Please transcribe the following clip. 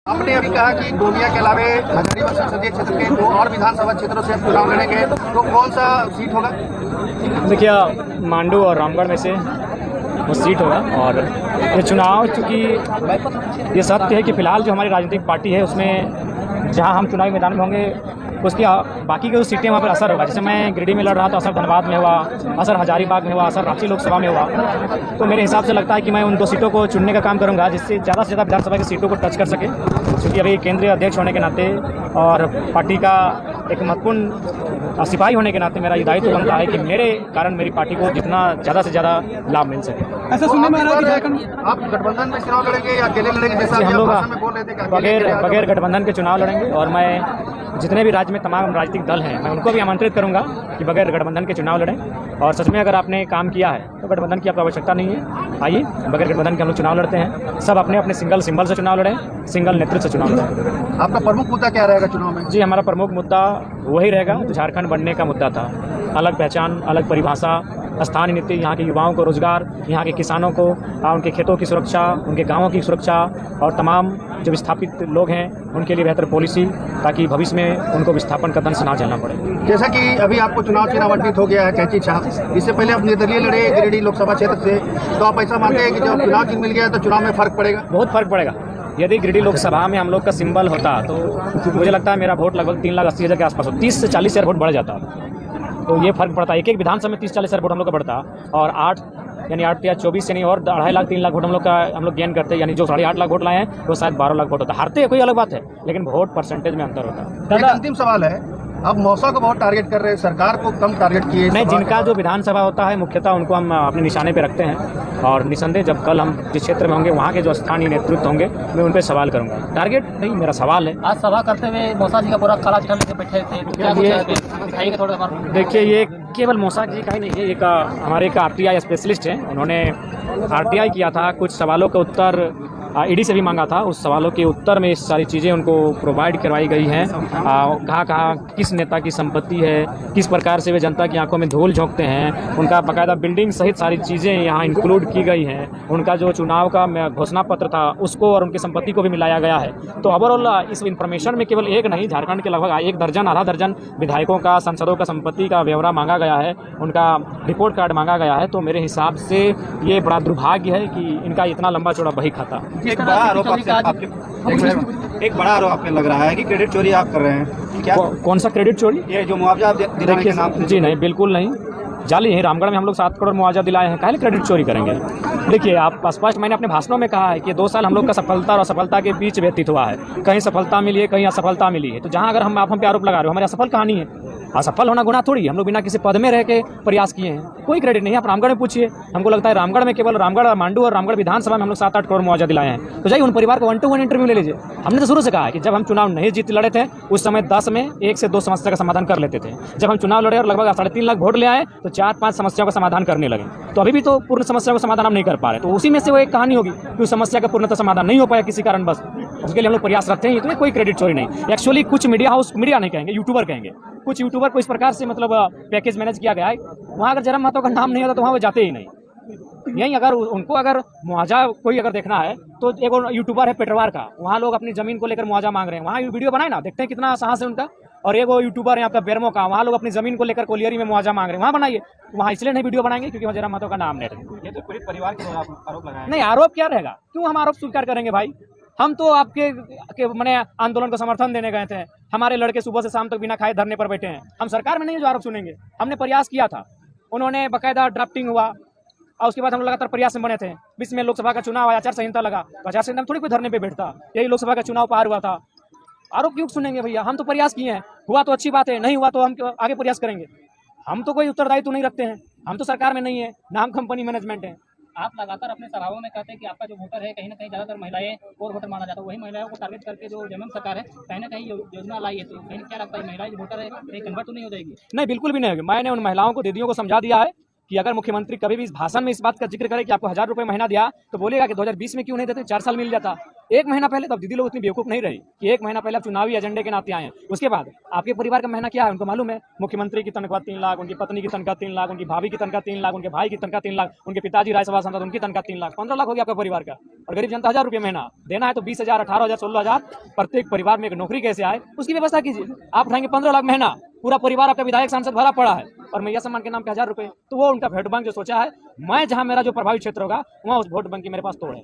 आपने अभी कहा कि गोमिया के अलावे हजारीबाग संसदीय क्षेत्र के 2 और विधानसभा क्षेत्रों से आप चुनाव लड़ेंगे, तो कौन सा सीट होगा? देखिए, मांडू और रामगढ़ में से वो सीट होगा। और ये चुनाव, चूँकि ये सत्य है कि फिलहाल जो हमारी राजनीतिक पार्टी है उसमें जहां हम चुनावी मैदान में होंगे उसकी बाकी की जो सीटें वहाँ पर असर होगा। जैसे मैं गिरिडीह में लड़ रहा था, असर धनबाद में हुआ, असर हजारीबाग में हुआ, असर रांची लोकसभा में हुआ। तो मेरे हिसाब से लगता है कि मैं उन 2 सीटों को चुनने का काम करूँगा जिससे ज़्यादा से ज़्यादा विधानसभा की सीटों को टच कर सके। क्योंकि अभी केंद्रीय अध्यक्ष होने के नाते और पार्टी का एक महत्वपूर्ण सिपाही होने के नाते मेरा ये दायित्व बनता है कि मेरे कारण मेरी पार्टी को जितना ज़्यादा से ज़्यादा लाभ मिल सके। ऐसा सुनने में आ रहा है कि आप गठबंधन में चुनाव लड़ेंगे या अकेले लड़ेंगे? जैसा हम लोग बगैर गठबंधन के चुनाव लड़ेंगे। और मैं जितने भी राज्य में तमाम राजनीतिक दल हैं मैं उनको भी आमंत्रित करूंगा कि बगैर गठबंधन के चुनाव लड़ें। और सच में अगर आपने काम किया है तो गठबंधन की आपको आवश्यकता नहीं है, आइए बगैर गठबंधन के हम लोग चुनाव लड़ते हैं। सब अपने अपने सिंगल सिंबल से चुनाव लड़ें, सिंगल नेतृत्व से चुनाव लड़ें। आपका प्रमुख मुद्दा क्या रहेगा चुनाव में? जी, हमारा प्रमुख मुद्दा वही रहेगा जो झारखंड बनने का मुद्दा था। अलग पहचान, अलग परिभाषा, स्थानीय नीति, यहाँ के युवाओं को रोजगार, यहाँ के किसानों को उनके खेतों की सुरक्षा, उनके गांवों की सुरक्षा और तमाम जो विस्थापित लोग हैं उनके लिए बेहतर पॉलिसी, ताकि भविष्य में उनको विस्थापन का दंश ना झेलना पड़े। जैसा कि अभी आपको चुनाव चिन्ह आवंटित हो गया है कैंची छाप, इससे पहले आप निर्दलीय लड़े गिरिडीह लोकसभा क्षेत्र से, तो आप ऐसा मानते हैं कि जब चुनाव चिन्ह मिल गया तो चुनाव में फर्क पड़ेगा? बहुत फर्क पड़ेगा। यदि गिरिडीह लोकसभा में हम लोग का सिंबल होता तो मुझे लगता है मेरा वोट लगभग 3,80,000 के आसपास हो, 30 से 40 हज़ार वोट बढ़ जाता। तो ये फर्क पड़ता है। एक विधानसभा में 30-40 हज़ार वोट हम लोग का बढ़ता और 8 या 24 यानी और 2.5 लाख 3 लाख वोट हम लोग गेन करते। यानी जो 8.5 लाख वोट लाए हैं वो शायद 12 लाख वोट होता। हारते हैं कोई अलग बात है, लेकिन वोट परसेंटेज में अंतर होता है। दादा, अंतिम सवाल है, अब मौसा को बहुत टारगेट कर रहे हैं, सरकार को कम टारगेट किए। नहीं, जिनका जो विधानसभा होता है मुख्यतः उनको हम अपने निशाने पे रखते हैं। और निसंदेह जब कल हम जिस क्षेत्र में होंगे वहाँ के जो स्थानीय नेतृत्व होंगे मैं उन पर सवाल करूँगा। टारगेट नहीं, मेरा सवाल है। आज सभा करते हुए मौसा जी का पूरा काला झंडा लेके बैठे थे, तो क्या बताइएगा थोड़ा? देखिए, ये केवल मौसा जी का ही नहीं है, एक हमारे एक RTI स्पेशलिस्ट हैं। उन्होंने RTI किया था, कुछ सवालों का उत्तर ईडी से भी मांगा था। उस सवालों के उत्तर में सारी चीज़ें उनको प्रोवाइड करवाई गई हैं। कहाँ किस नेता की संपत्ति है, किस प्रकार से वे जनता की आंखों में धूल झोंकते हैं, उनका बाकायदा बिल्डिंग सहित सारी चीज़ें यहाँ इंक्लूड की गई हैं। उनका जो चुनाव का घोषणा पत्र था उसको और उनकी संपत्ति को भी मिलाया गया है। तो ओवरऑल इस इन्फॉर्मेशन में केवल एक नहीं, झारखंड के लगभग 1 दर्जन आधा दर्जन विधायकों का, सांसदों का संपत्ति का ब्यौरा मांगा गया है, उनका रिपोर्ट कार्ड मांगा गया है। तो मेरे हिसाब से ये बड़ा दुर्भाग्य है कि इनका इतना लंबा चौड़ा बही खाता। एक बड़ा आरोप आप पे लग रहा है कि क्रेडिट चोरी आप कर रहे हैं, क्या? कौन सा क्रेडिट चोरी? ये जो मुआवजा दिलाने के नाम पे। जी नहीं, बिल्कुल नहीं, जाली है। रामगढ़ में हम लोग 7 करोड़ मुआवजा दिलाए हैं, काहे क्रेडिट चोरी करेंगे? देखिए, आप स्पष्ट, मैंने अपने भाषणों में कहा है कि 2 साल हम लोग का सफलता और असफलता के बीच व्यतीत हुआ है। कहीं सफलता मिली है, कहीं असफलता मिली है। तो जहाँ अगर आप हम पे आरोप लगा रहे हो, हमारी असफल कहानी है। असफल होना गुनाह थोड़ी, हम लोग बिना किसी पद में रह के प्रयास किए हैं, कोई क्रेडिट नहीं है। आप रामगढ़ में पूछिए, हमको लगता है रामगढ़ में केवल रामगढ़, मांडू और रामगढ़ विधानसभा में हम लोग 7-8 करोड़ मुआवजा दिलाए हैं। तो जाइए उन परिवार को 1-to-1 इंटरव्यू ले लीजिए। हमने तो शुरू से कहा है कि जब हम चुनाव नहीं जीत लड़े थे उस समय 10 में 1 से 2 समस्या का समाधान कर लेते थे। जब हम चुनाव लड़े और लगभग 3.5 लाख वोट ले आए तो 4-5 समस्याओं का समाधान करने लगे। तो अभी भी तो पूर्ण समस्या का समाधान हम नहीं कर पा रहे। तो उसी में से वो एक कहानी होगी कि उस समस्या का पूर्णतः समाधान नहीं हो पाया किसी कारण, बस उसके लिए हम लोग प्रयास रखते हैं। तो कोई क्रेडिट चोरी नहीं। एक्चुअली कुछ मीडिया हाउस, मीडिया नहीं कहेंगे, यूट्यूबर कहेंगे, कुछ यूट्यूबर को इस प्रकार से मतलब पैकेज मैनेज किया गया है। वहाँ अगर जन्म महतो का नाम नहीं होता तो वहाँ वो जाते ही नहीं। यही अगर उनको अगर मुआवजा कोई अगर देखना है तो एक यूट्यूबर है पेटरवार का, वहाँ लोग अपनी जमीन को लेकर मुआवजा मांग रहे हैं। वहाँ वीडियो बनाए ना, देखते हैं कितना साहस है उनका। और एक वो यूट्यूबर है आपका बेरमो का, वहाँ लोग अपनी जमीन को लेकर कोलियरी में मुआवजा मांग रहे हैं, वहाँ बनाइए। वहाँ इसलिए नहीं वीडियो बनाएंगे क्योंकि वहाँ जन्म महतो का नाम नहीं है। ये तो पूरे परिवार के आरोप लगाए। नहीं, आरोप क्या रहेगा? क्यों हम आरोप स्वीकार करेंगे भाई? हम तो आपके मैंने आंदोलन को समर्थन देने गए थे। हमारे लड़के सुबह से शाम तक बिना खाए धरने पर बैठे हैं। हम सरकार में नहीं जो आरोप सुनेंगे। हमने प्रयास किया था, उन्होंने बाकायदा ड्राफ्टिंग हुआ और उसके बाद हम लगातार प्रयास में बने थे। बीच में लोकसभा का चुनाव आया, आचार संहिता लगा, तो आचार संहिता में थोड़ी कोई धरने पे बैठता। यही लोकसभा का चुनाव पार हुआ था। आरोप क्यों सुनेंगे भैया? हम तो प्रयास किए हैं, हुआ तो अच्छी बात है, नहीं हुआ तो हम आगे प्रयास करेंगे। हम तो कोई उत्तरदायित्व नहीं रखते हैं, हम तो सरकार में नहीं है, नाम कंपनी मैनेजमेंट है। आप लगातार अपने सभाओं में कहते हैं कि आपका जो वोटर है कहीं ना कहीं ज़्यादातर महिलाएं और वोटर माना जाता है। वही महिलाओं को टारगेट करके जो जमीन सरकार है कहीं ना कहीं योजना लाई है, तो कहीं क्या लगता है महिलाएं जो वोटर है कहीं कन्वर्ट तो नहीं हो जाएगी? नहीं, बिल्कुल भी नहीं होगी। मैंने उन महिलाओं को, दीदियों को समझा दिया है कि अगर मुख्यमंत्री कभी भी इस भाषण में इस बात का जिक्र करे कि आपको 1000 रुपये महीना दिया तो बोलेगा कि 2020 में क्यों नहीं देते, 4 साल मिल जाता। एक महीना पहले तब दीदी लोग उतनी बेवकूफ़ नहीं रही कि एक महीना पहले आप चुनावी एजेंडे के नाते आए हैं। उसके बाद आपके परिवार का महीना क्या है उनको मालूम है। मुख्यमंत्री की तनख्वाह 3 लाख, उनकी पत्नी की तनख्वाह 3 लाख, उनकी भाभी की तनख्वाह 3 लाख, उनके भाई की तनख्वाह 3 लाख, उनके पिताजी राज्यसभा सांसद उनकी तनख्वाह 3 लाख, 15 लाख हो गया आपका परिवार का। और गरीब जनता 1000 रुपये महीना देना है तो 20,000, 18,000, 16,000 प्रत्येक परिवार में एक नौकरी कैसे आए उसकी व्यवस्था कीजिए। आप उठाएंगे 15 लाख महीना, पूरा परिवार आपका विधायक सांसद भरा पड़ा है और मैया सम्मान के नाम पे 1000 रुपये, तो वो उनका वोट बैंक जो सोचा है। मैं जहां मेरा जो प्रभावित क्षेत्र होगा वहां उस वोट बैंक की मेरे पास तोड़ है।